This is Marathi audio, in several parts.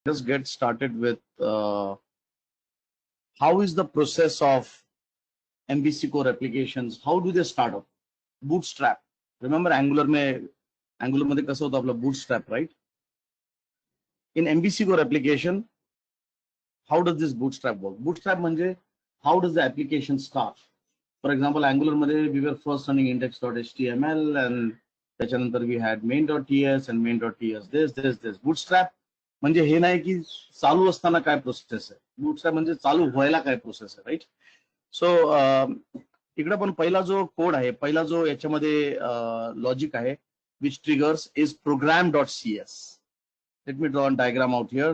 Just get started with how is the process of MVC core applications? How do they start up? Bootstrap. Remember Angular मध्ये कसं होतं आपलं bootstrap, right? In MVC core application, how does this bootstrap work? Bootstrap म्हणजे how does the application start? For example, Angular मध्ये we were first running index.html and त्याच्यानंतर we had main.ts and main.ts. This. Bootstrap म्हणजे हे नाही की चालू असताना काय प्रोसेस आहे. Bootstrap म्हणजे चालू व्हायला काय प्रोसेस आहे, राईट? सो इकडे पण पहिला जो कोड आहे, पहिला जो याच्यामध्ये लॉजिक आहे which triggers is program.cs. Let me draw a diagram out here.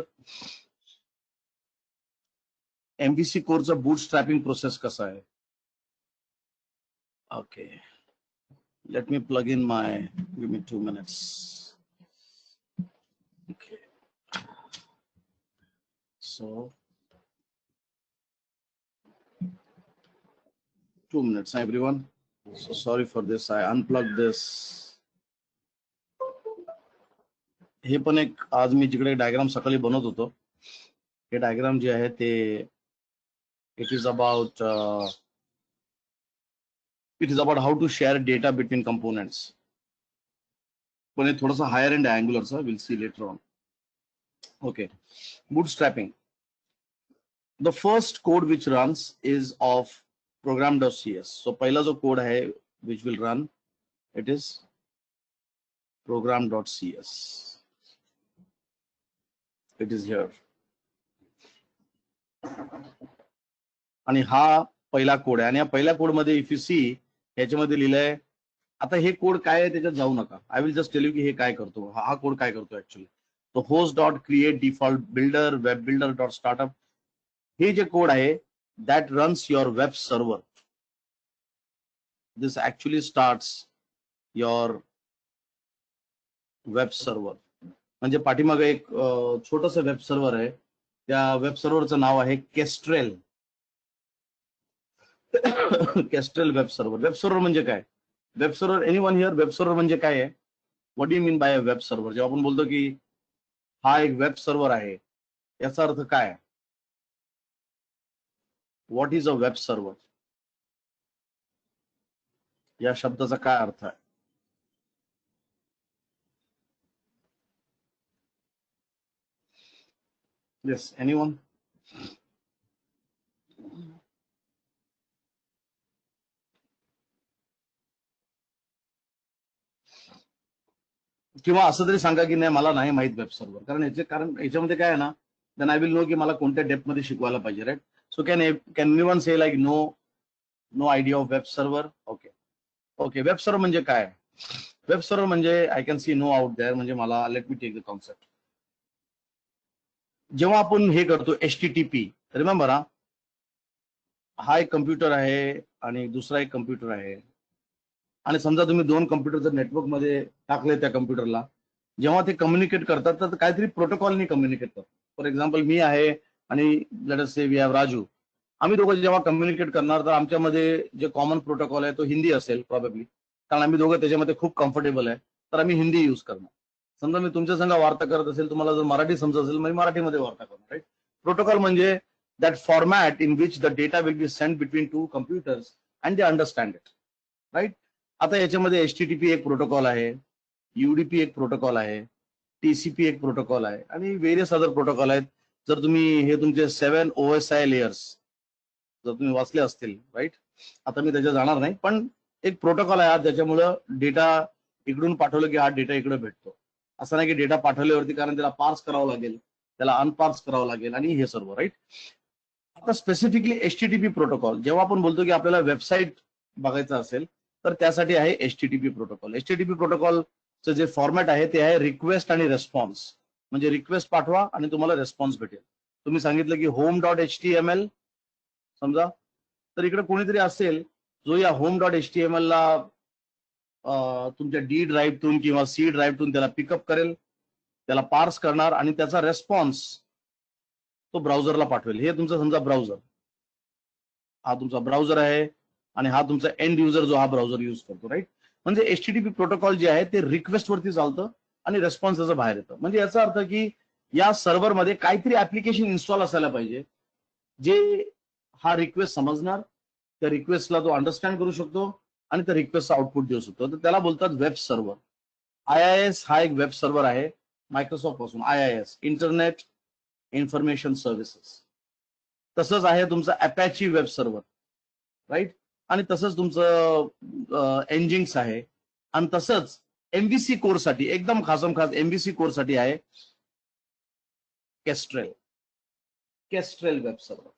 MVC Korcha bootstrapping process कसा आहे? Okay. Let me plug in my, give me 2 minutes. Okay. So 2 minutes, everyone. So sorry for this. I unplugged this. हे पण एक आज मी जिकडे डायग्राम सकाळी बनवत होतो, हे डायग्राम जे आहे ते it is about how to share data between components. पण हे थोडंसं हायर एंड अँग्युलरचं, will see later on. Okay, bootstrapping. The first code which runs is of program.cs. So पहिला जो कोड आहे which will run, it is program.cs. It is here. आणि हा पहिला कोड आहे. आणि या पहिल्या कोड मध्ये इफ यू सी याच्यामध्ये लिहिलंय, आता हे कोड काय आहे त्याच्यात जाऊ नका. I will just tell you की हे काय करतो, हा कोड काय करतो ऍक्च्युअली. तो host.create default builder web builder.startup हे जे कोड आहे that runs your web server. This actually starts your web server. म्हणजे पाठीमागे एक छोटंसं वेब सर्व्हर आहे, त्या वेब सर्व्हरचं नाव आहे Kestrel. Kestrel web server. Web server म्हणजे काय? Web server, anyone here? Web server म्हणजे काय आहे? What do you mean by a web server? जेव्हा आपण बोलतो की हा एक वेब सर्व्हर आहे, याचा अर्थ काय? What is a web server? या शब्दाचा काय अर्थ आहे? Yes, anyone? किंवा असं तरी सांगा की नाही मला नाही माहित वेब सर्व्हर. कारण याच्यामध्ये काय आहे ना, देन आय विल नो की मला कोणत्या डेप्थ मध्ये शिकवायला पाहिजे, right? So can anyone say like no idea of web server? Okay, web server म्हणजे काय? वेब सर्व्हर म्हणजे I can see no out there, म्हणजे मला, let me take the concept. जेव्हा आपण हे करतो HTTP, रिमेंबर हा एक कम्प्युटर आहे आणि दुसरा एक कम्प्युटर आहे, आणि समजा तुम्ही दोन कम्प्युटर जर नेटवर्क मध्ये टाकले त्या कम्प्युटरला, जेव्हा ते कम्युनिकेट करतात तर काहीतरी प्रोटोकॉलनी कम्युनिकेट करतात. फॉर एक्झाम्पल मी आहे आणि let us say we have Raju. आम्ही दोघं जेव्हा कम्युनिकेट करणार तर आमच्यामध्ये जे कॉमन प्रोटोकॉल आहे तो हिंदी असेल प्रोबेबली, कारण आम्ही दोघं त्याच्यामध्ये खूप कम्फर्टेबल आहे, तर आम्ही हिंदी यूज करणार. समजा मी तुमच्या संग वार्ता करत असेल, तुम्हाला जर मराठी समजत असेल, मी मराठीमध्ये वार्ता करणार, राईट? प्रोटोकॉल म्हणजे that format in which the data will be send between two computers and they understand it, right? आता याच्यामध्ये HTTP एक प्रोटोकॉल आहे, UDP एक प्रोटोकॉल आहे, TCP एक प्रोटोकॉल आहे आणि व्हेरियस अदर प्रोटोकॉल आहेत. जर तुम्ही हे तुमचे 7 OSI लेयर्स जर तुम्ही वाचले असतील, राईट? आता मी त्याच्यात जाणार नाही, पण एक प्रोटोकॉल आहे ज्याच्यामुळं डेटा इकडून पाठवलं की हा डेटा इकडे भेटतो. असं नाही की डेटा पाठवल्यावरती, कारण त्याला पार्स करावं लागेल, त्याला अनपार्स करावं लागेल आणि हे सर्व, राईट? आता स्पेसिफिकली HTTP प्रोटोकॉल जेव्हा आपण बोलतो की आपल्याला वेबसाईट बघायचं असेल तर त्यासाठी आहे HTTP प्रोटोकॉल. HTTP प्रोटोकॉलचं जे फॉर्मॅट आहे ते आहे रिक्वेस्ट आणि रेस्पॉन्स. म्हणजे रिक्वेस्ट पाठवा आणि तुम्हाला रेस्पॉन्स भेटेल. तुम्ही सांगितलं की home.html समजा, तर इकडे कोणीतरी असेल जो या home.html ला तुमच्या D ड्राईव्हतून किंवा C ड्राईव्हतून त्याला पिकअप करेल, त्याला पार्स करणार आणि त्याचा रेस्पॉन्स तो ब्राउझरला पाठवेल. हे तुमचा समजा ब्राउझर, हा तुमचा ब्राउझर आहे आणि हा तुमचा एंड युजर जो हा ब्राउझर यूज करतो, राईट? म्हणजे HTTP प्रोटोकॉल जे आहे ते रिक्वेस्ट वरती चालतं आणि रेस्पॉन्स त्याचं बाहेर येतं. म्हणजे याचा अर्थ की या सर्व्हरमध्ये काहीतरी ऍप्लिकेशन इन्स्टॉल असायला पाहिजे जे हा रिक्वेस्ट समजणार, त्या रिक्वेस्टला तो अंडरस्टँड करू शकतो आणि त्या रिक्वेस्टचा आउटपुट देऊ शकतो. तर त्याला बोलतात वेब सर्व्हर. IIS हा एक वेब सर्व्हर आहे मायक्रोसॉफ्ट पासून. IIS internet information services. तसंच आहे तुमचं अपॅची वेब सर्व्हर, राईट. आणि तसंच तुमचं एनजिंक्स आहे. आणि तसंच MVC कोरसाठी एकदम खासम खास MVC कोरसाठी आहे Kestrel. Kestrel web server,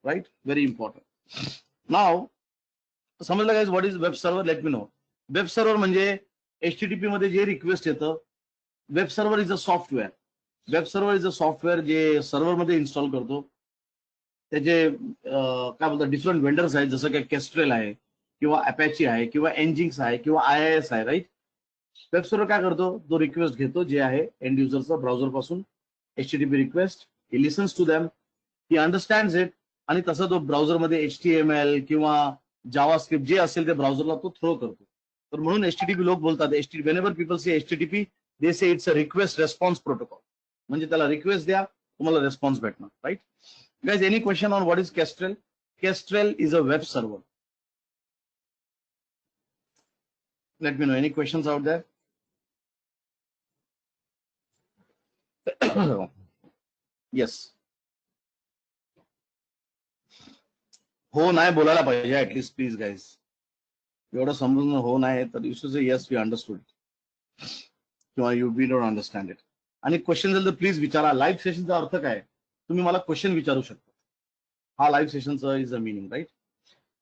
right. Very important. नाव समजलं guys what is web server? Let me know. Web server म्हणजे HTTP मध्ये जे रिक्वेस्ट येतं, web server is a software. Web server is a software जे सर्व्हर मध्ये इन्स्टॉल करतो. त्याचे काय बोलतात डिफरंट वेंडर्स आहेत, जसं की केस्ट्रेल आहे किंवा अपॅची आहे किंवा एनजिंक्स आहे किंवा IIS आहे, राईट. वेब सर्व्हर काय करतो? तो रिक्वेस्ट घेतो जे आहे एंड युजरचा ब्राउझर पासून HTTP request. He listens to them, he understands it आणि तसं तो ब्राउझरमध्ये HTML किंवा जावास्क्रिप्ट जे असेल ते ब्राउझरला तो थ्रो करतो. तर म्हणून HTTP लोक बोलतात whenever people say HTTP they say it's a request response protocol. म्हणजे त्याला रिक्वेस्ट द्या, तुम्हाला रेस्पॉन्स भेटणार, right. Guys, any question on what is Kestrel? Kestrel is a web server. Let me know any questions out there. Yes. हो नाही बोलायला पाहिजे ऍटलीस्ट, प्लीज गाईज. एवढं समजून हो नाही तर you should say yes we understood किंवा you we don't understand it. आणि क्वेश्चन झालं तर प्लीज विचारा. लाईव्ह सेशनचा अर्थ काय? तुम्ही मला क्वेश्चन विचारू शकता. हा लाईव्ह सेशनचा is a meaning, right.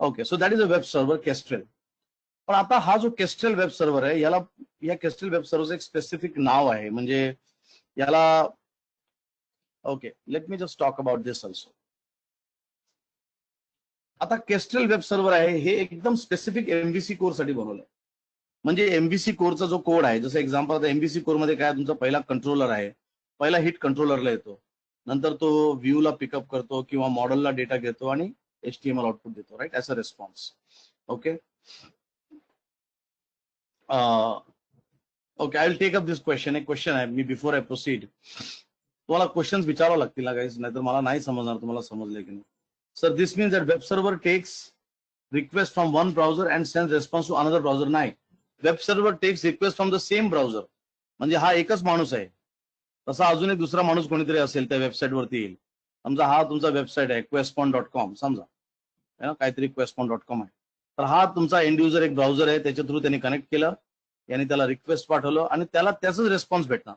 Okay, so that is a web server Kestrel. पण आता हा जो केस्ट्रेल वेब सर्व्हर आहे याला, या केस्ट्रेल वेब सर्व्हरचं एक स्पेसिफिक नाव आहे. म्हणजे याला, okay let me just talk about this also. आता केस्ट्रेल वेब सर्व्हर आहे हे एकदम स्पेसिफिक MVC कोर साठी बनवलंय. म्हणजे MVC कोरचा जो कोड आहे, जसं एक्झाम्पल आता MVC कोर मध्ये काय, तुमचा पहिला कंट्रोलर आहे, पहिला हिट कंट्रोलरला येतो, नंतर तो व्ह्यूला पिकअप करतो किंवा मॉडेलला डेटा घेतो आणि HTML आउटपुट देतो, right, as a response. Okay okay, I will take up this question. एक क्वेश्चन आहे, मी बिफोर आय प्रोसीड तुम्हाला क्वेश्चन्स विचारावं लागतील ना गाईज, नाहीतर मला नाही समजणार तुम्हाला समजले की नाही. Sir this means that web server takes request from one browser and send response to another browser. नाही, web server takes request from the same browser. म्हणजे हा एकच माणूस आहे, तसा अजून एक दुसरा माणूस कोणीतरी असेल त्या वेबसाईट वरती येईल. समजा हा तुमचा वेबसाईट आहे questpond.com, समजा काहीतरी questpond.com आहे. तर हा तुमचा एंड युजर एक ब्राउझर आहे, त्याच्या थ्रू त्यांनी कनेक्ट केलं, यांनी त्याला रिक्वेस्ट पाठवलं आणि त्याला त्याच रेस्पॉन्स भेटणार.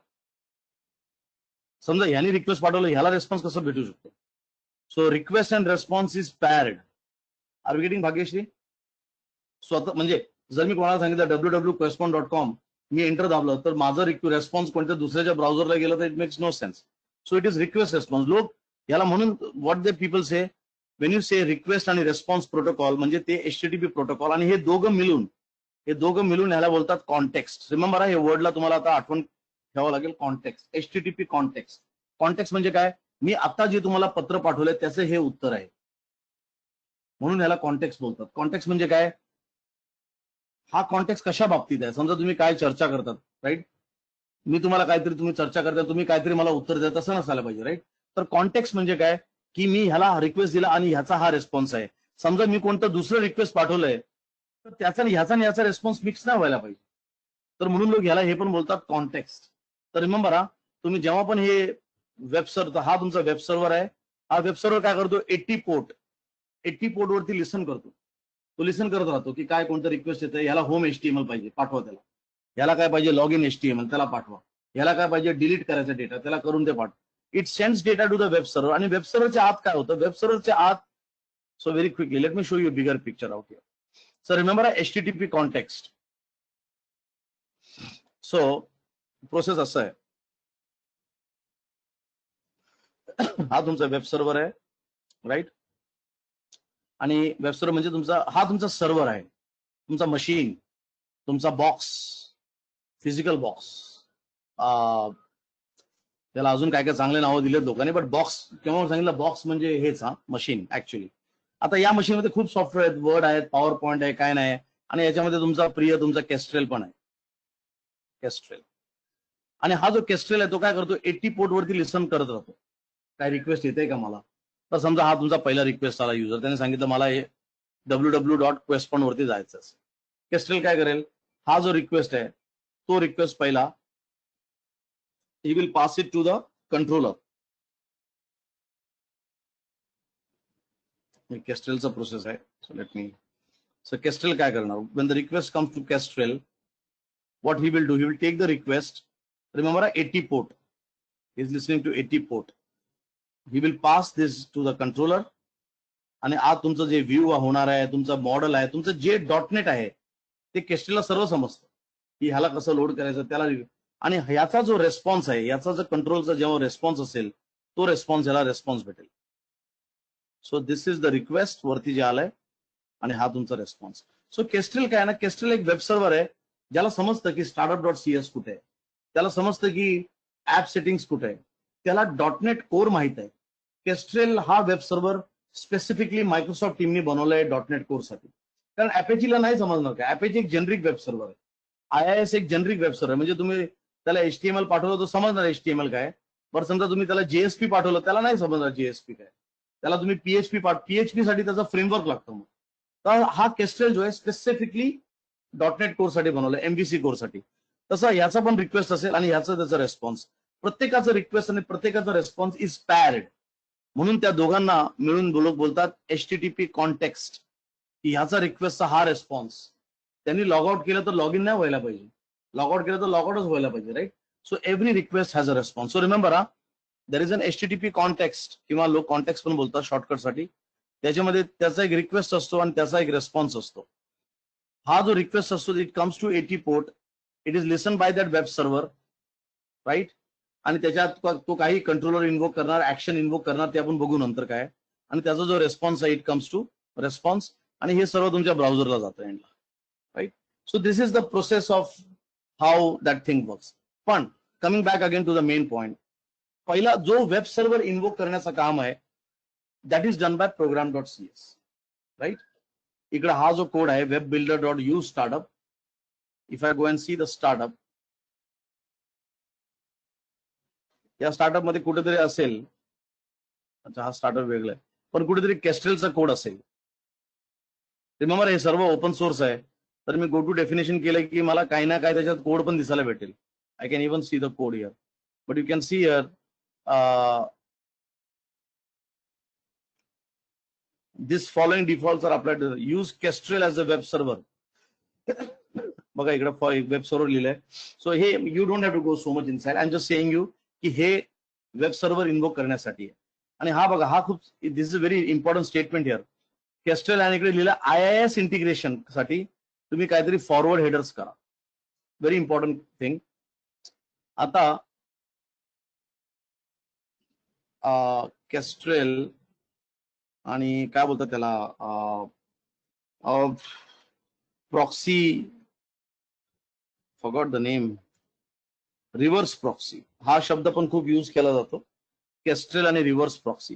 समजा ह्यानी रिक्वेस्ट पाठवलं, ह्याला रेस्पॉन्स कसं भेटू शकतो? So request and response is paired. Are we getting Bhagyashree? स्वतः म्हणजे जर मी कोणाला सांगितलं www.questpond.com, मी एंटर दाबलं तर माझं रेस्पॉन्स कोणत्या दुसऱ्याच्या ब्राउझरला गेलं तर it makes no sense. So it is request response. लोक याला म्हणून what they people say, when you say request आणि रेस्पॉन्स प्रोटोकॉल, म्हणजे ते HTTP प्रोटोकॉल आणि हे दोघं मिळून याला बोलतात कॉन्टेक्स्ट. रिमेंबर हे वर्डला तुम्हाला आता आठवण ठेवावं लागेल, कॉन्टेक्स्ट. HTTP context. कॉन्टेक्स्ट म्हणजे काय? मी आता जे तुम्हाला पत्र पाठवलंय त्याचं हे उत्तर आहे, म्हणून याला कॉन्टेक्स्ट बोलतात. कॉन्टेक्स्ट म्हणजे काय? हा कॉन्टेक्स्ट कशा बाबतीत आहे? समजा तुम्ही काय चर्चा करतात, राईट, मी तुम्हाला काहीतरी, तुम्ही चर्चा करता, तुम्ही काहीतरी मला उत्तर द्या, तसं नसायला पाहिजे, राईट. तर कॉन्टेक्स्ट म्हणजे काय की मी ह्याला रिक्वेस्ट दिला आणि ह्याचा हा रिस्पॉन्स आहे. समजा मी कोणतं दुसरं रिक्वेस्ट पाठवलंय तर त्याचा ह्याचा रिस्पॉन्स मिक्स नाही व्हायला पाहिजे. तर म्हणून लोक ह्याला हे पण बोलतात कॉन्टेक्स्ट. तर रिमेंबर हा, तुम्ही जेव्हा पण हे वेब सर्व्हर, हा तुमचा वेब सर्व्हर आहे, हा वेब सर्व्हर काय करतो? 80 पोर्ट वरती लिसन करतो. तो लिसन करत राहतो की काय कोणतं रिक्वेस्ट येतं, याला होम HTML पाहिजे, पाठवा त्याला. याला काय पाहिजे? लॉग इन HTML, त्याला पाठवा. याला काय पाहिजे? डिलीट करायचा डेटा, त्याला करून ते पाठवा. It sends data to the web server. आणि वेब सर्व्हरच्या आत काय होतं? वेब सर्व्हरच्या आत, so very quickly let me show you bigger picture out here. So remember HTTP context. So process असं आहे, हा तुमचा वेब सर्व्हर आहे, राईट. आणि वेब सर्व्हर म्हणजे तुमचा, हा तुमचा सर्व्हर आहे, तुमचा मशीन, तुमचा बॉक्स, फिजिकल बॉक्स. त्याला अजून काय काय चांगले नावं दिलेत लोकांनी, बट बॉक्स केव्हा सांगितलं? बॉक्स म्हणजे हेच, हा मशीन ऍक्च्युली. आता या मशीनमध्ये खूप सॉफ्टवेअर आहेत, वर्ड आहेत, पॉवर पॉईंट आहे, काय नाही. आणि याच्यामध्ये तुमचा प्रिय तुमचा केस्ट्रेल पण आहे. केस्ट्रेल आणि हा जो केस्ट्रेल आहे तो काय करतो, 80 पोर्ट वरती लिसन करत राहतो, काय रिक्वेस्ट येते का मला. तर समजा हा तुमचा पहिला रिक्वेस्ट आला, युजर त्याने सांगितलं मला हे www.questpond वरती जायचं असेल. केस्ट्रेल काय करेल, हा जो रिक्वेस्ट आहे तो रिक्वेस्ट पहिला he will pass it to the controller. केस्ट्रेलचा प्रोसेस आहे. So Kestrel काय करणार, when the request comes to Kestrel, what he will do, he will take the request, remember 80 port, he is listening to 80 port, he will pass this to the controller. आणि आज तुमचं जे व्ह्यू होणार आहे, तुमचं मॉडेल आहे, तुमचं जे .NET आहे ते केस्ट्रेलला सर्व समजतं की ह्याला कसं लोड करायचं त्याला. आणि ह्याचा जो रेस्पॉन्स आहे, याचा जो कंट्रोलचा जेव्हा रेस्पॉन्स असेल तो रेस्पॉन्स याला रेस्पॉन्स भेटेल. So this is the request वरती जे आलंय आणि हा तुमचा रेस्पॉन्स. सो केस्ट्रेल काय ना, केस्ट्रेल एक वेब सर्व्हर आहे ज्याला समजतं की startup.cs कुठे आहे, त्याला समजतं की ऍप सेटिंग्स कुठे आहे, त्याला .NET कोर माहित आहे. केस्ट्रेल हा वेब सर्व्हर स्पेसिफिकली मायक्रोसॉफ्ट टीमने बनवलाय .NET कोर साठी, कारण अॅपेचीला नाही समजणार काय. अॅपेची एक जेनरिक वेब सर्व्हर आहे, IIS एक जेनरिक वेब सर्व्हर आहे. म्हणजे तुम्ही त्याला HTML पाठवलं तर समजणार HTML काय, बरं समजा तुम्ही त्याला JSP पाठवलं त्याला नाही समजणार JSP काय, त्याला तुम्ही PHP साठी त्याचा फ्रेमवर्क लागतो. मग तर हा केस्ट्रेल जो आहे स्पेसिफिकली .NET कोर साठी बनवलं, MVC कोर साठी. तसं याचा पण रिक्वेस्ट असेल आणि याचा त्याचा रेस्पॉन्स, प्रत्येकाचा रिक्वेस्ट आणि प्रत्येकाचा रेस्पॉन्स इज पॅर्ड. म्हणून त्या दोघांना मिळून बोलतात HTTP कॉन्टेक्स्ट, की ह्याचा रिक्वेस्टचा हा रेस्पॉन्स. त्यांनी लॉग आउट केलं तर लॉग इन नाही व्हायला पाहिजे, लॉग आउट केलं तर लॉग आउटच व्हायला पाहिजे, right. So every request has a response. So remember there is an HTTP context किंवा लोक कॉन्टेक्स्ट पण बोलतात शॉर्टकट साठी. त्याच्यामध्ये त्याचा एक रिक्वेस्ट असतो आणि त्याचा एक रेस्पॉन्स असतो. हा जो रिक्वेस्ट असतो it comes to 80 port, it is listen by that web server, right. आणि त्याच्यात तो काही कंट्रोलर इन्व्होक करणार, ऍक्शन इन्व्होक करणार, ते आपण बघू नंतर काय. आणि त्याचा जो रेस्पॉन्स आहे इट कम्स टू रेस्पॉन्स, आणि हे सर्व तुमच्या ब्राउझरला जातं एंडला, right. So this is the process of how that thing works. पण coming back again to the main point, पहिला जो वेब सर्व्हर इन्व्होक करण्याचं काम आहे that is done by program.cs, right. इकडे हा जो कोड आहे webbuilder.use startup, if I go and see the startup, या स्टार्टअप मध्ये कुठेतरी असेल, अच्छा हा स्टार्टअप वेगळा आहे, पण कुठेतरी केस्ट्रेलचा कोड असेल. रिमेंबर हे सर्व ओपन सोर्स आहे, तर मी गो टू डेफिनेशन केलं की मला काही ना काही त्याच्यात कोड पण दिसायला भेटेल. I can even see the code here, but you can see here this following defaults are applied to use Kestrel as a web server. बघा इकडे वेब सर्व्हर लिहिलंय. सो हे you don't have to go so much inside, I am just saying you की हे वेब सर्व्हर इन्व्होक करण्यासाठी आहे. आणि हा बघा हा खूप, this is a very important statement here. Kestrel आणि इकडे लिहिलं IIS इंटिग्रेशन साठी तुम्ही काहीतरी फॉरवर्ड हेडर्स करा, व्हेरी इम्पॉर्टंट थिंग. आता केस्ट्रेल आणि काय बोलतात त्याला, proxy, forgot the name, reverse proxy, हा शब्द पण खूप यूज केला जातो. केस्ट्रेल आणि reverse proxy.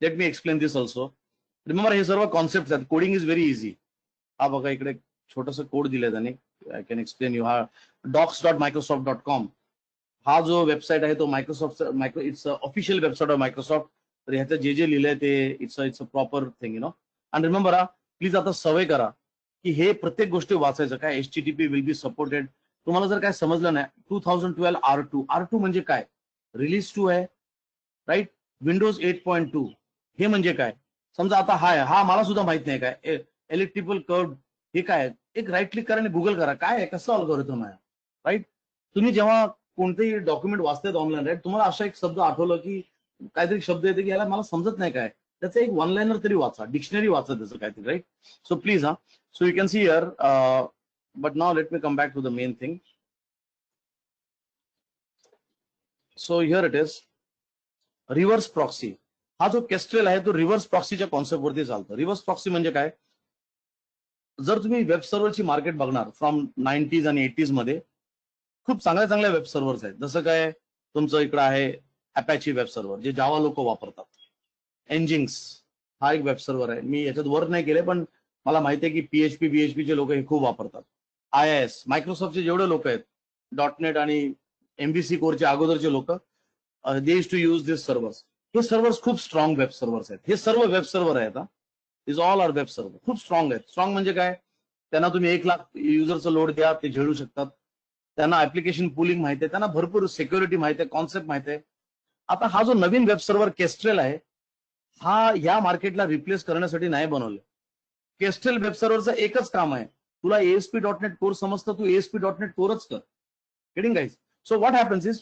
Let me explain this also. Remember हे सर्व कॉन्सेप्ट आहेत, कोडिंग इज व्हेरी इझी. हा बघा इकडे छोटस कोड दिलंय त्याने, आय कॅन एक्सप्लेन यू. हा docs.microsoft.com हा जो वेबसाईट आहे तो Microsoft it's official website of Microsoft. तर ह्याचं जे लिहिलंय ते it's a proper thing, you know. आणि रिमेंबर प्लीज आता सवय करा की हे प्रत्येक गोष्टी वाचायचं. काय HTTP विल बी सपोर्टेड. तुम्हाला जर काय समजलं नाही, 2012 R2 म्हणजे काय, रिलीज 2 आहे, राईट. विंडोज 8.2 हे म्हणजे काय, समजा आता हा मला सुद्धा माहित नाही काय इलेक्ट्रिकल कर्व हे काय. एक राईट क्लिक करा आणि गुगल करा काय आहे, कसं अल्गोरिथम आहे, राईट. तुम्ही जेव्हा कोणतेही डॉक्युमेंट वाचतात ऑनलाईन, राईट, तुम्हाला असा एक शब्द आठवलं की काहीतरी शब्द येते की याला मला समजत नाही काय, त्याचं एक वन लाईनर तरी वाचा, डिक्शनरी वाचा त्याचं काहीतरी, right. So please so you can see here, but now let me come back to the main thing. So here it is reverse proxy. हा जो केस्ट्रेल आहे तो रिव्हर्स प्रॉक्सीच्या कॉन्सेप्ट वरती चालतो. रिव्हर्स प्रॉक्सी म्हणजे काय, जर तुम्ही वेब सर्व्हरची मार्केट बघणार फ्रॉम 90s आणि 80s मध्ये, खूप चांगल्या वेब सर्व्हर्स आहेत. जसं काय तुमचं इकडं आहे अपॅची वेब सर्व्हर, जे जावा लोक वापरतात. एनजिंग्स हा एक वेब सर्व्हर आहे, मी याच्यात वर्क नाही केले पण मला माहिती आहे की PHP चे लोक हे खूप वापरतात. IIS मायक्रोसॉफ्टचे जेवढे लोक आहेत, .NET आणि MVC कोरचे अगोदरचे लोक they use to use this servers. हे सर्व्हर्स खूप स्ट्रॉंग वेब सर्व्हर्स आहेत. हे सर्व वेब सर्व्हर आहेत. Is all are web server. खूप स्ट्रॉंग आहेत. स्ट्रॉंग म्हणजे काय, त्यांना तुम्ही 1,00,000 युजरचं लोड द्या, ते झेलू शकतात. त्यांना ऍप्लिकेशन पुलिंग माहिती आहे, त्यांना भरपूर सिक्युरिटी माहिती आहे, कॉन्सेप्ट माहिती आहे. आता हा जो नवीन वेब सर्व्हर केस्ट्रेल आहे, हा या मार्केटला रिप्लेस करण्यासाठी नाही बनवलं. केस्ट्रेल वेब सर्व्हरचं एकच काम आहे, तुला ASP.NET कोर समजतं, तू ASP.NET कोरच कर. Getting guys? So what happens is,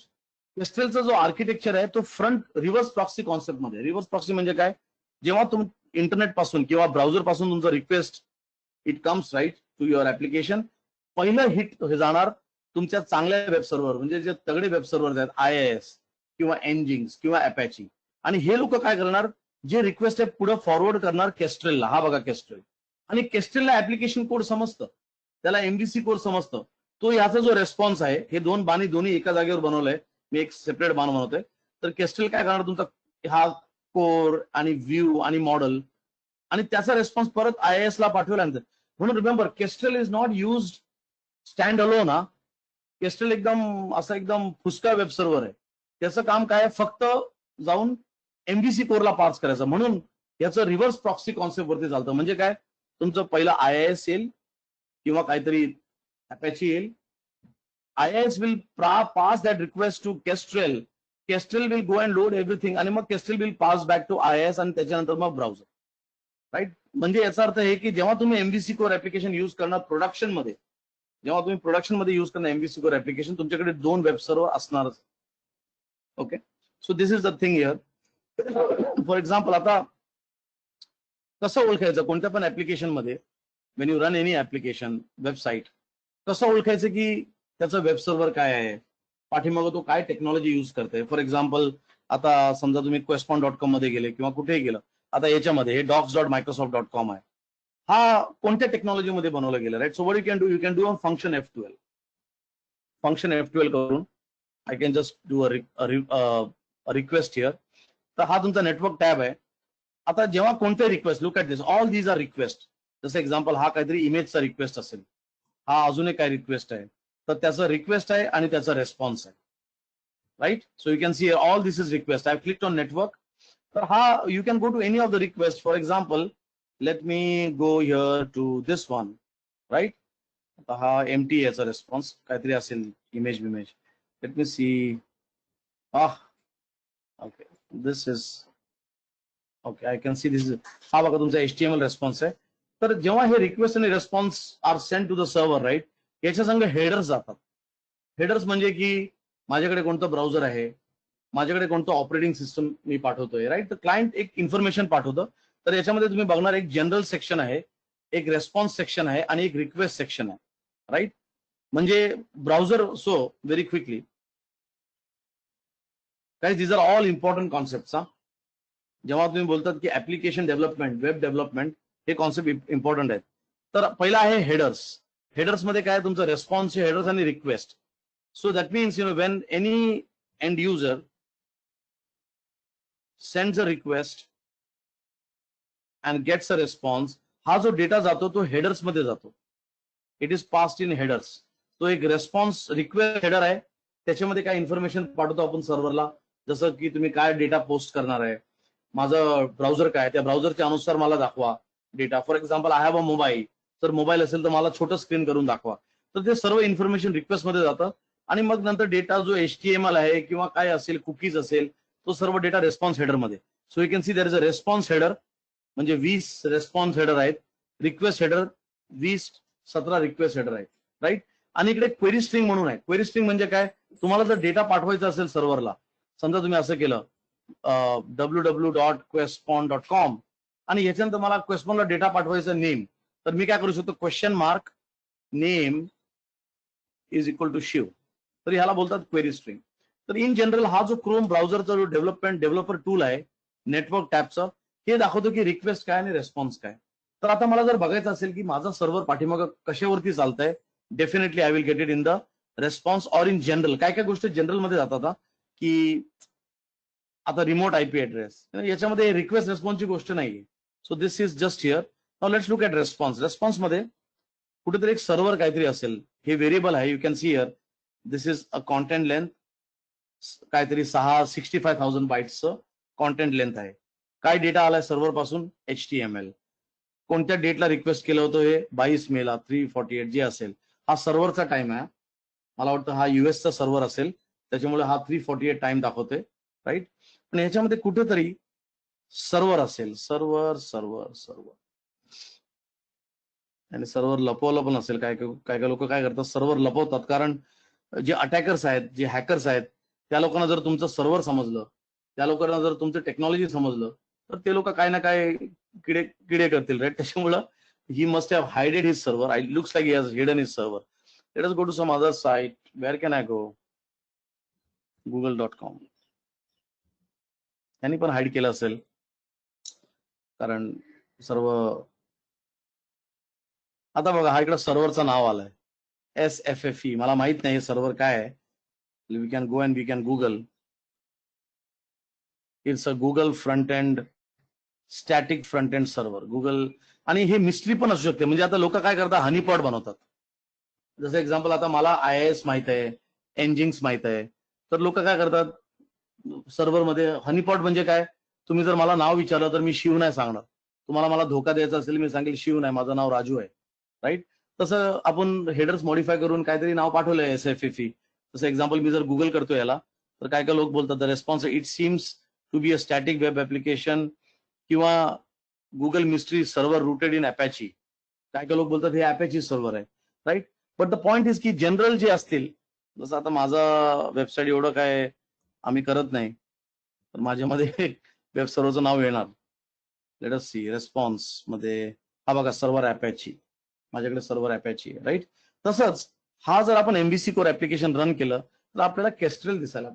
केस्ट्रेलचा जो आर्किटेक्चर आहे तो फ्रंट रिव्हर्स प्रॉक्सी कॉन्सेप्ट मध्ये. रिव्हर्स प्रॉक्सी म्हणजे काय, जेव्हा तुम्ही इंटरनेट पासून किंवा ब्राउझर पासून तुमचा request it comes right to your application, पहिलं हिट जाणार तुमच्या चांगल्या वेब सर्व्हर, म्हणजे जे तगडे वेब सर्व्हर आहेत, IIS किंवा Nginx किंवा अपॅची. आणि हे लोक काय करणार, जे रिक्वेस्ट आहे पुढे फॉरवर्ड करणार केस्ट्रेलला. हा बघा केस्ट्रेल. आणि केस्ट्रेलला ऍप्लिकेशन कोड समजतं, त्याला MVC कोड समजतं. तो याचा जो रेस्पॉन्स आहे, हे दोन बाणी दोन्ही एका जागेवर बनवलंय, मी एक सेपरेट बाण बनवतोय. तर केस्ट्रेल काय करणार, तुमचा हा कोर आणि व्ह्यू आणि मॉडेल, आणि त्याचा रेस्पॉन्स परत IIS ला पाठवल्यानंतर. म्हणून remember, kestrel is not used stand alone. Kestrel एकदम असं एकदम फुसका वेब सर्व्हर आहे. त्याचं काम काय, फक्त जाऊन MVC कोरला पार्स करायचं. म्हणून याचं रिव्हर्स प्रॉक्सी कॉन्सेप्ट वरती चालतं. म्हणजे काय, तुमचं पहिलं IIS येईल किंवा काहीतरी अपॅची येईल. IIS will pass that request to Kestrel. Kestrel will go and load everything, आणि मग Kestrel will pass back to IIS, आणि त्याच्यानंतर मग ब्राउझर. राईट? म्हणजे याचा अर्थ आहे की जेव्हा तुम्ही MVC कोर ऍप्लिकेशन युज करणार प्रोडक्शन मध्ये, जेव्हा तुम्ही प्रोडक्शन मध्ये युज करणार MVC कोर ऍप्लिकेशन, तुमच्याकडे 2 वेब सर्व्हर असणारच. Okay, so this is the thing here. For example, आता कसं ओळखायचं कोणत्या पण ऍप्लिकेशन मध्ये, Wien you run any application website, कसं ओळखायचं की त्याचं वेब सर्व्हर काय आहे, पाठीमागं तो काय टेक्नॉलॉजी युज करते. फॉर एक्झाम्पल, आता समजा तुम्ही questpon.com मध्ये गेले किंवा कुठेही गेलं, आता याच्यामध्ये हे docs.microsoft.com आहे, हा कोणत्या टेक्नॉलॉजीमध्ये बनवलं गेलं, right? So what you can do on function F12. Function F12 करून I can just do a request here. तर हा तुमचा नेटवर्क टॅब आहे. आता जेव्हा कोणते request, look at this, all these are request. जसं एक्झाम्पल, हा काहीतरी इमेजचा रिक्वेस्ट असेल, हा अजून एक काय रिक्वेस्ट आहे, तर त्याचा रिक्वेस्ट आहे आणि त्याचा रेस्पॉन्स आहे. Right? So you can see all this is request. I click on network. तर हा you can go to any of the request. For example, let me go here to this one. Right? आता हा एमटी याचा रेस्पॉन्स काहीतरी असेल, इमेज बिमेज. Let me see. Okay, this is okay, I can see this is. हा बघा तुमचा HTML रेस्पॉन्स आहे. तर जेव्हा हे रिक्वेस्ट आणि response are send to the server, right, याच्या संग हेडर्स जातात. हेडर्स म्हणजे की माझ्याकडे कोणतं ब्राउझर आहे, माझ्याकडे कोणतं ऑपरेटिंग सिस्टम मी पाठवतोय, राईट? तर क्लायंट एक इन्फॉर्मेशन पाठवतं. तर याच्यामध्ये तुम्ही बघणार एक जनरल सेक्शन आहे, एक रेस्पॉन्स सेक्शन आहे आणि एक रिक्वेस्ट सेक्शन आहे. राईट? म्हणजे browser. So very quickly guys, these are all important concepts. जेव्हा तुम्ही बोलतात की ऍप्लिकेशन डेव्हलपमेंट, वेब डेव्हलपमेंट, हे कॉन्सेप्ट इम्पॉर्टंट आहेत. तर पहिला आहे हेडर्स. हेडर्स मध्ये काय, तुमचं रेस्पॉन्स हेडर्स आणि request. So that means when any end user sends a request and gets a response, हा जो डेटा जातो तो हेडर्स मध्ये जातो. It is passed in headers. तो एक रेस्पॉन्स रिक्वेस्ट हेडर आहे, त्याच्यामध्ये काय इन्फॉर्मेशन पाठवतो आपण सर्व्हरला, जसं की तुम्ही काय डेटा पोस्ट करणार आहे, माझं ब्राउझर काय, त्या ब्राउझरच्या अनुसार मला दाखवा data. For example, I have a mobile. तर मोबाईल असेल तर मला छोटं स्क्रीन करून दाखवा. तर ते सर्व इन्फॉर्मेशन रिक्वेस्ट मध्ये जातं. आणि मग नंतर डेटा जो HTML आहे किंवा काय असेल, कुकीज असेल, तो सर्व डेटा रेस्पॉन्स हेडर मध्ये. So you can see there is a response header, म्हणजे 20 रेस्पॉन्स हेडर आहेत. रिक्वेस्ट हेडर 17 रिक्वेस्ट हेडर आहेत. राईट? आणि इकडे क्वेरी स्ट्रिंग म्हणून आहे. क्वेरी स्ट्रिंग म्हणजे काय, तुम्हाला जर डेटा पाठवायचा असेल सर्व्हरला, समजा तुम्ही असं केलं www.questpon.com, आणि याच्यानंतर मला क्वेस्टपॉनला डेटा पाठवायचा नेम, तर मी काय करू शकतो, question mark name is equal to Shiv. तर ह्याला बोलतात क्वेरी स्ट्रिंग. तर इन जनरल हा जो क्रोम ब्राउझरचा जो डेव्हलपर टूल आहे नेटवर्क टॅबचं, हे दाखवतो की रिक्वेस्ट काय आणि रेस्पॉन्स काय. तर आता मला जर बघायचं असेल की माझा सर्व्हर पाठीमागं कशावरती चालतंय, definitely I will get it in the response or in general. काय काय गोष्टी जनरल मध्ये जातात, की आता रिमोट IP ऍड्रेस, याच्यामध्ये रिक्वेस्ट रेस्पॉन्सची गोष्ट नाहीये. So this is just here. Now let's look at response. Response मध्ये कुठेतरी एक सर्व्हर काहीतरी असेल, हे व्हेरिएबल आहे. You can see here, this is a content length काहीतरी 65,000 बाईट्सचं कॉन्टेंट लेंथ आहे. काय डेटा आलाय सर्व्हर पासून? HTML. कोणत्या डेटला रिक्वेस्ट केलं होतं? हे 22 मेला 3:48 जे असेल, हा सर्व्हरचा टाइम आहे. मला वाटतं हा युएसचा सर्व्हर असेल, त्याच्यामुळे हा 3:48 टाइम दाखवतोय, राईट. पण याच्यामध्ये कुठेतरी सर्व्हर असेल, सर्व्हर आणि सर्व्हर लपवलं पण असेल. काय काय लोक काय करतात, सर्व्हर लपवतात, कारण जे अटॅकर्स आहेत, जे हॅकर्स आहेत, त्या लोकांना जर तुमचं सर्व्हर समजलं, त्या लोकांना जर तुमचं टेक्नॉलॉजी समजलं, तर ते लोक काय ना काय किडे करतील, राईट. त्याच्यामुळं he must have hided his server. I looks like he has hidden his server. Let us go to some other site. Where can I go? google.com. त्यांनी पण हाईड केलं असेल, कारण सर्व. आता बघा, हा इकडे सर्व्हरचं नाव आलंय SFFE. मला माहित नाही हे सर्व्हर काय आहे. We can go and we can Google. It's a Google front end, static front end server, Google. आणि हे मिस्ट्री पण असू शकते. म्हणजे आता लोक काय करतात, हनीपॉट बनवतात. जसं एक्झाम्पल, आता मला IIS माहित आहे, एनजिंग्स माहित आहे, तर लोक काय करतात सर्व्हर मध्ये. हनीपॉट म्हणजे काय? तुम्ही जर मला नाव विचारलं तर मी शिव नाही सांगणार. तुम्हाला मला धोका द्यायचा असेल, मी सांगेल शिव नाही, माझं नाव राजू आहे, राईट. तसं आपण हेडर्स मॉडिफाय करून काहीतरी नाव पाठवलंय SFFE. तसं एक्झाम्पल मी जर गुगल करतो याला, तर काय काय लोक बोलतात, the response it seems to be a static web application किंवा Google mystery server routed in Apache. काय काय लोक बोलतात हे अपॅची सर्व्हर आहे, right. But the point is की जनरल जे असतील, जसं आता माझा वेबसाईट एवढं काय आम्ही करत नाही, तर माझ्यामध्ये वेब सर्व्हरचं नाव येणार. लेट अस सी रेस्पॉन्स मध्ये. हा बघा, सर्व्हर अपॅची, माझ्याकडे सर्व्हर अपॅची आहे, राईट. तसंच हा जर आपण MVC कोर ऍप्लिकेशन रन केलं, तर आपल्याला केस्ट्रेल दिसायला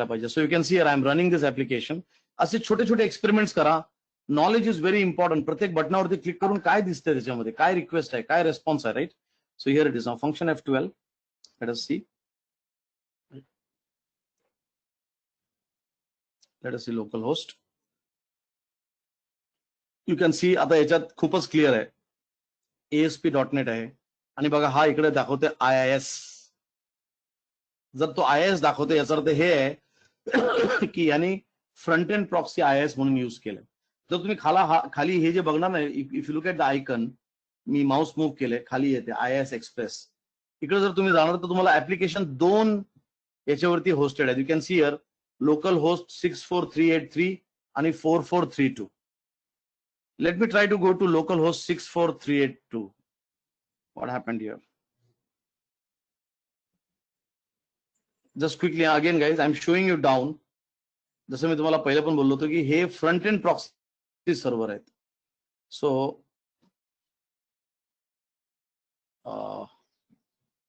पाहिजे. So you can C I am running this application. असे छोटे छोटे एक्सपेरिमेंट्स करा. Knowledge is very important. प्रत्येक बटनावरती क्लिक करून काय दिसतंय त्याच्यामध्ये, काय रिक्वेस्ट आहे, काय रिस्पॉन्स आहे, right. So here it is now function F12. Let us see. Let us see local host. You can see आता याच्यात खूपच क्लिअर आहे, ASP.NET आहे. आणि बघा, हा इकडे दाखवतोय IIS. जर तो IIS दाखवतोय, याचा अर्थ हे आहे की यांनी फ्रंट एंड प्रॉक्सी IIS म्हणून यूज केलं. जर तुम्ही खाली हे जे बघणार नाही, if you look at the icon, me Mouse move केले, खाली येते IIS एक्सप्रेस. इकडे जर तुम्ही जाणार तर तुम्हाला ऍप्लिकेशन 2 याच्यावरती होस्टेड आहे. You can see here local host 64383 आणि 4432. Let me try to go to local host 64382. What happened here? Just quickly again guys, I am showing you down. जसं मी तुम्हाला पहिलं पण बोललो होतो की हे फ्रंट एंड प्रॉक्सी सर्व्हर आहेत. सो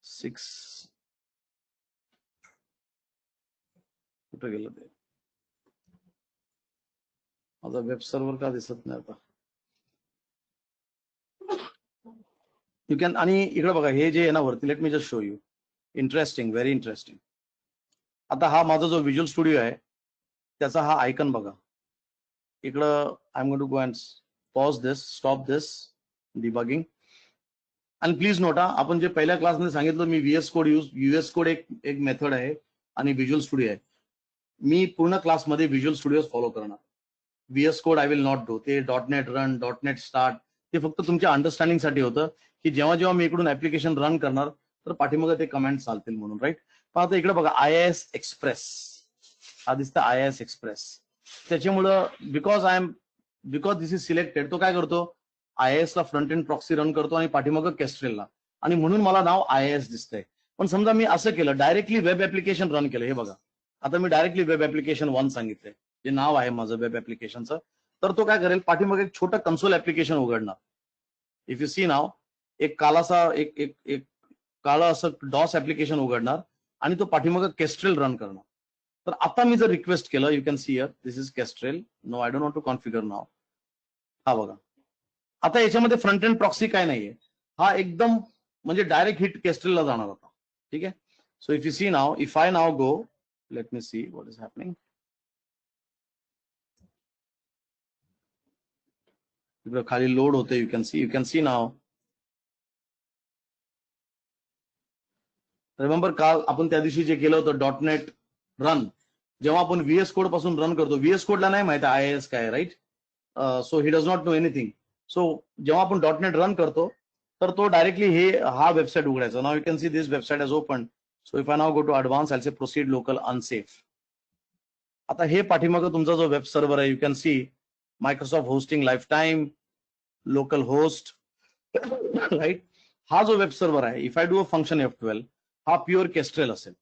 6 कुठे गेलं ते? माझा वेब सर्व्हर का दिसत नाही आता? You can. आणि इकडे बघा, हे जे आहे ना वरती, let me just show you. Interesting, very interesting. आता हा माझा जो व्हिज्युअल स्टुडिओ आहे, त्याचा हा आयकन बघा. इकडं I am going to go and pause this, stop this debugging. आणि प्लीज नोटा, आपण जे पहिल्या क्लासमध्ये सांगितलं, मी VS कोड US कोड एक मेथड आहे आणि व्हिज्युअल स्टुडिओ आहे. मी पूर्ण क्लासमध्ये व्हिज्युअल स्टुडिओ फॉलो करणार. VS code I will not do. ते .NET रन, .NET स्टार्ट, ते फक्त तुमच्या अंडरस्टँडिंग होतं की जेव्हा जेव्हा मी इकडून ऍप्लिकेशन रन करणार तर पाठीमागे ते कमेंट चालतील म्हणून, राईट. पण आता इकडे बघा, IIS एक्सप्रेस, हा दिसतं IIS एक्सप्रेस. त्याच्यामुळं बिकॉज दिस इज सिलेक्टेड, तो काय करतो, IIS ला फ्रंट एंड प्रॉक्सी रन करतो आणि पाठीमागं केस्ट्रेलला, आणि म्हणून मला नाव IIS दिसतंय. पण समजा मी असं केलं, डायरेक्टली वेब ऍप्लिकेशन रन केलं, हे बघा, आता मी डायरेक्टली वेब ऍप्लिकेशन 1 सांगितलंय, जे नाव आहे माझं वेब ऍप्लिकेशनचं, तर तो काय करेल, पाठीमागे एक छोटं कन्सोल ऍप्लिकेशन उघडणार. इफ यू सी नाव, एक काळं असं डॉस ऍप्लिकेशन उघडणार आणि तो पाठीमागे केस्ट्रेल रन करणार. तर आता मी जर रिक्वेस्ट केलं, you can see here, this is Kestrel. No, I don't want to configure now. हा बघा, आता याच्यामध्ये फ्रंट एंड प्रॉक्सी काय नाहीये, हा एकदम म्हणजे डायरेक्ट हिट केस्ट्रेलला जाणार होता. ठीक आहे. So if you see now, if I now go, let me see what is happening. खाली लोड होते, you can see now. Remember काल आपण त्या दिवशी जे केलं होतं .NET रन, जेव्हा आपण VS कोड पासून रन करतो, VS कोडला नाही माहिती IIS काय, right? So he does not know anything. So जेव्हा आपण .NET रन करतो तर तो डायरेक्टली हा वेबसाईट उघडायचा. Now you can see this website has open. So if I now go to advance I say proceed local unsafe. आता हे पाठीमागं तुमचा जो वेब सर्व्हर आहे, you can see Microsoft hosting life time, local host, right? हा जो वेब सर्व्हर आहे, if I do a function F12, हा प्युअर केस्ट्रेल असेल.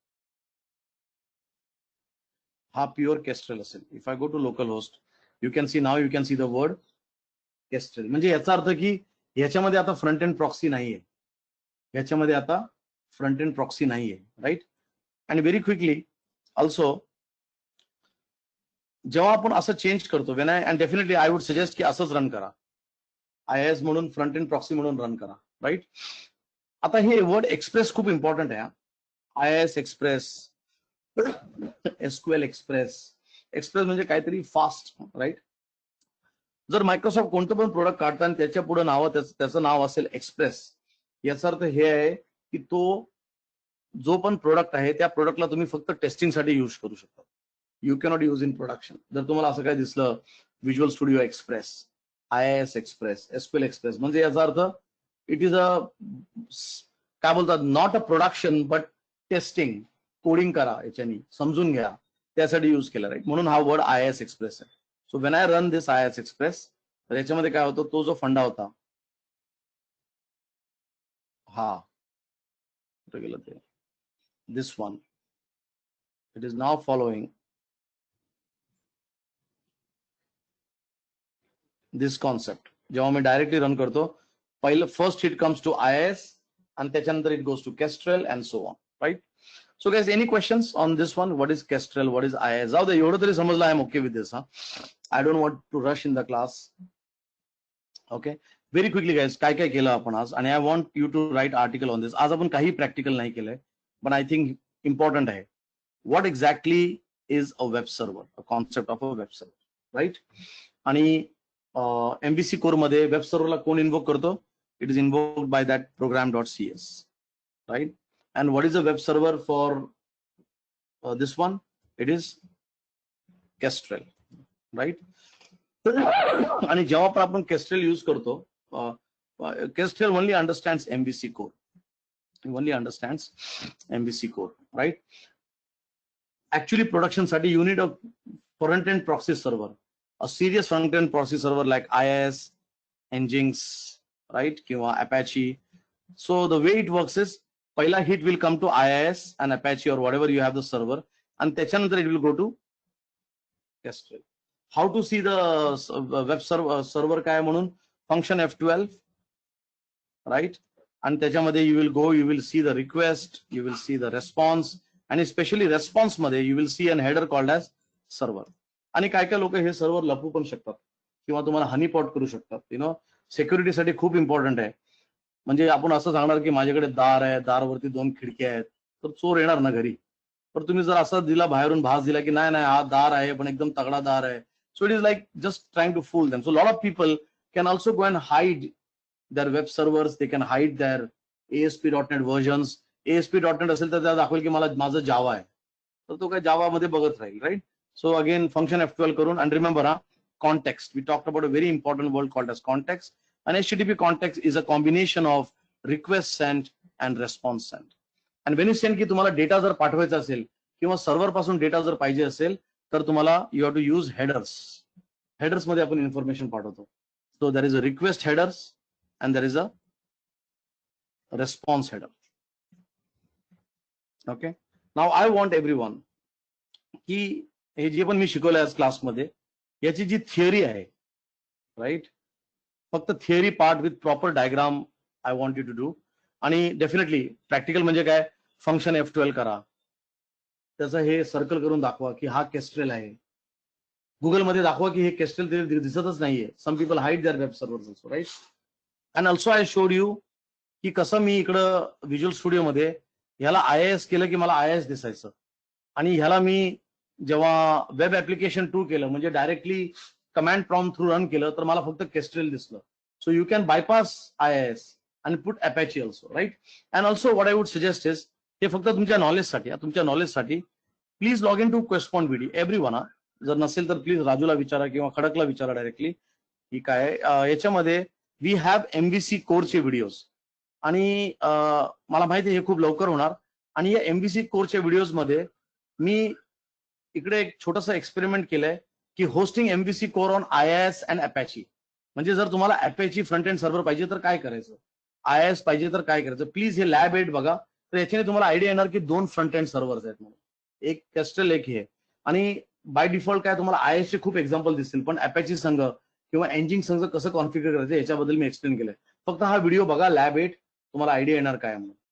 हा प्युअर केस्ट्रेल असेल. If I go to local host, you can see now, you can see the word kestrel. म्हणजे याचा अर्थ की ह्याच्यामध्ये आता फ्रंट एंड प्रॉक्सी नाहीये, ह्याच्यामध्ये आता फ्रंट एंड प्रॉक्सी नाहीये, राईट? आणि व्हेरी क्विकली ऑल्सो जेव्हा आपण असं चेंज करतो, Wien and definitely I would suggest की असंच रन करा, IIS म्हणून फ्रंट एंड प्रॉक्सी म्हणून रन करा, राईट? आता हे वर्ड एक्सप्रेस खूप इम्पॉर्टंट आहे. IIS express, SQL express. Express म्हणजे काहीतरी फास्ट, राईट? जर मायक्रोसॉफ्ट कोणतं पण प्रोडक्ट काढता आणि त्याच्या पुढे त्याचं नाव असेल एक्सप्रेस, याचा अर्थ हे आहे की तो जो पण प्रोडक्ट आहे त्या प्रोडक्टला तुम्ही फक्त टेस्टिंगसाठी यूज करू शकता. You cannot use in production. जर तुम्हाला असं काय दिसलं visual studio express, IIS express, SQL express, म्हणजे याचा अर्थ इट इज अ काय बोलतात, not a production but testing, coding करा, याच्यानी समजून घ्या, त्यासाठी यूज केला, राईट? म्हणून हा वर्ड IIS एक्सप्रेस आहे. So when I run this IIS express, तर याच्यामध्ये काय होतं, तो जो फंडा होता, हा कुठे गेलं ते, this one, it is now following this concept. जेव्हा मी डायरेक्टली रन करतो, पहिलं first hit comes to IIS आणि त्याच्यानंतर it goes to Kestrel and so on, right? So guys, any questions on this one? What is Kestrel? What is IIS? जाऊ दे, एवढं तरी समजलं. I am okay with this. I don't want to rush in the class. Okay. Very quickly guys, काय काय केलं आपण आज, आणि I want you to write article on this. आज आपण काही प्रॅक्टिकल नाही केलंय, but I think important आहे. What exactly is a web server? A concept of a web server, right? आणि MVC कोर मध्ये वेब सर्व्हरला कोण इन्व्होक करतो? It is invoked by that program.cs, right? And what is a web server for this one? It is Kestrel, right? आणि जेव्हा पण आपण Kestrel यूज करतो, Kestrel only understands MVC core. It only understands MVC core, right? Actually, production साठी you need a front-end proxy server, a serious front-end proxy server like IIS, Nginx, right? किंवा Apache. So the way it works is, पहिला hit will come to IIS and Apache or whatever you have the server, and त्याच्यानंतर it will go to Kestrel. How to see the web server काय म्हणून? Function F12, right? आणि त्याच्यामध्ये you will go, you will see the request, you will see the response, आणि especially response मध्ये you will see an header called as server. आणि काय काय लोक हे सर्व्हर लपवू पण शकतात किंवा तुम्हाला हनीपॉट करू शकतात. सिक्युरिटीसाठी खूप इम्पॉर्टंट आहे. म्हणजे आपण असं सांगणार की माझ्याकडे दार आहे, दारवरती 2 खिडक्या आहेत, तर चोर येणार ना घरी. तर तुम्ही जर असा दिला, बाहेरून भास दिला की नाही नाही हा दार आहे पण एकदम तगडा दार आहे, so it is like just trying to fool them. So lot of people can also go and hide their web servers, they can hide their ASP.NET versions. ASP.NET असेल तर त्याला दाखवेल की माझं जावा आहे, तर तो काय जावा मध्ये बघत राहील, right? So again, function F12 करून, and remember, context. We talked about a very important word called as context. And HTTP context is a combination of request sent and response sent. And when you send की तुम्हाला डेटा जर पाठवायचा असेल किंवा सर्व्हर पासून डेटा जर पाहिजे असेल, तर तुम्हाला you have to use headers. Headers मध्ये आपण इन्फॉर्मेशन पाठवतो. So there is a request headers and there is a response header. Okay. Now I want everyone की हे जे पण मी शिकवलंय आज क्लासमध्ये, याची जी थिअरी आहे, राईट, फक्त theory part with proper diagram I want you to do. आणि डेफिनेटली प्रॅक्टिकल म्हणजे काय, फंक्शन F12 करा, त्याचं हे सर्कल करून दाखवा की हा केस्ट्रेल आहे. गुगलमध्ये दाखवा की हे केस्ट्रेल दिसतच नाहीये. Some people hide their web servers also, right? And also I showed you की कसं मी इकडं व्हिज्युअल स्टुडिओमध्ये ह्याला IIS केलं की मला IIS दिसायचं, आणि ह्याला मी जेव्हा वेब ऍप्लिकेशन 2 केलं, म्हणजे directly command prompt through run केलं, तर मला फक्त केस्ट्रेल दिसलं. So you can bypass IIS and put Apache also, right? And also what I would suggest is हे फक्त तुमच्या नॉलेजसाठी, तुमच्या नॉलेजसाठी. Please log in to quest point video everyone. जर नसेल तर प्लीज राजूला विचारा किंवा खडकला विचारा डायरेक्टली की काय. याच्यामध्ये वी हॅव MVC कोरचे व्हिडिओज आणि मला माहिती आहे हे खूप लवकर होणार. आणि या MVC कोरच्या व्हिडिओज मध्ये मी इकडे एक छोटासा एक्सपेरिमेंट केलंय की hosting MVC core on IIS and Apache. म्हणजे जर तुम्हाला अपॅची फ्रंट एंड सर्व्हर पाहिजे तर काय करायचं, IIS पाहिजे तर काय करायचं. प्लीज हे लॅब 8 बघा, तर याच्याने तुम्हाला आयडिया येणार की 2 फ्रंट एंड सर्व्हर्स आहेत म्हणून, एक केस्टल एक हे. आणि बाय डिफॉल्ट काय तुम्हाला IIS चे खूप एक्झाम्पल दिसतील, पण अपॅची संघ किंवा एनजिन संघ कसं कॉन्फिगर करायचं याच्याबद्दल मी एक्सप्लेन केलंय. फक्त हा व्हिडिओ बघा लॅब 8, तुम्हाला आयडिया येणार काय म्हणून.